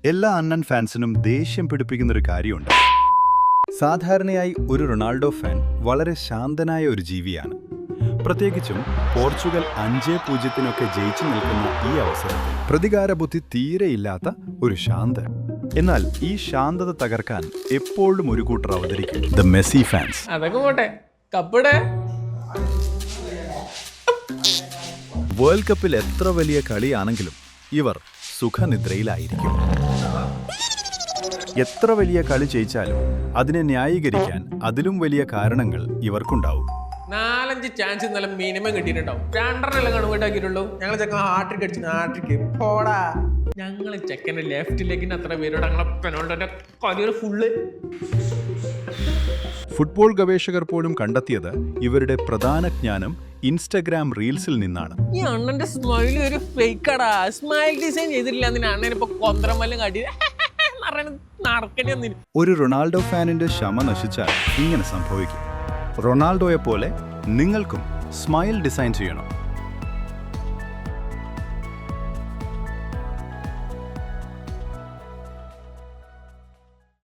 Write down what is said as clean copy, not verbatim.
എല്ലാ അണ്ണൻ ഫാൻസിനും ദേഷ്യം പിടിപ്പിക്കുന്നൊരു കാര്യമുണ്ട്. സാധാരണയായി ഒരു റൊണാൾഡോ ഫാൻ വളരെ ശാന്തനായ ഒരു ജീവിയാണ്. പ്രത്യേകിച്ചും പോർച്ചുഗൽ 5-0 ജയിച്ചു നിൽക്കുന്ന ഈ അവസരത്തിൽ പ്രതികാരബുദ്ധി തീരെയില്ലാത്ത ഒരു ശാന്തൻ. എന്നാൽ ഈ ശാന്തത തകർക്കാൻ എപ്പോഴും ഒരു കൂട്ടർ അവതരിക്കും, ദ മെസ്സി ഫാൻസ്. അതൊക്കെ പോട്ടെ, കപ്പിടെ വേൾഡ് കപ്പിൽ എത്ര വലിയ കളിയാണെങ്കിലും ഇവർ സുഖനിദ്രയിലായിരിക്കും. എത്ര വലിയ കളി ജയിച്ചാലും അതിനെ ന്യായീകരിക്കാൻ അതിലും വലിയ കാരണങ്ങൾ ഇവർക്കുണ്ടാവും. 4-5 ചാൻസ് ഇന്നലെ മിനിമം കിട്ടിയിട്ടുണ്ടാവും. 2.5 കണക്കാക്കിയിട്ടുള്ളൂ. ഞങ്ങൾ ചെക്കൻ ഹാട്രിക് അടിച്ചു. ഹാട്രിക് പോടാ. ഞങ്ങള് ചെക്കൻ്റെ ലെഫ്റ്റിലേക്ക് അത്ര പേരോട് ഞങ്ങളെ പെനോൾട്ടിന്റെ കരിയർ ഫുള്ള്. ഫുട്ബോൾ ഗവേഷകർ പോലും കണ്ടെത്തിയത് ഇവരുടെ പ്രധാന ജ്ഞാനം ഇൻസ്റ്റഗ്രാം റീൽസിൽ നിന്നാണ്. ഈ അണ്ണന്റെ സ്മൈൽ ഒരു ഫേക്കടാ. സ്മൈൽ ഡിസൈൻ ചെയ്തിട്ടില്ല. അതിന് അണ്ണനിപ്പോ കൊന്ത്രമല്ലും കാട്ടി നടക്കേണ്ടി വന്നില്ല. ഒരു റൊണാൾഡോ ഫാനിന്റെ ക്ഷമ നശിച്ചാൽ ഇങ്ങനെ സംഭവിക്കും. റൊണാൾഡോയെ പോലെ നിങ്ങൾക്കും സ്മൈൽ ഡിസൈൻ ചെയ്യണം.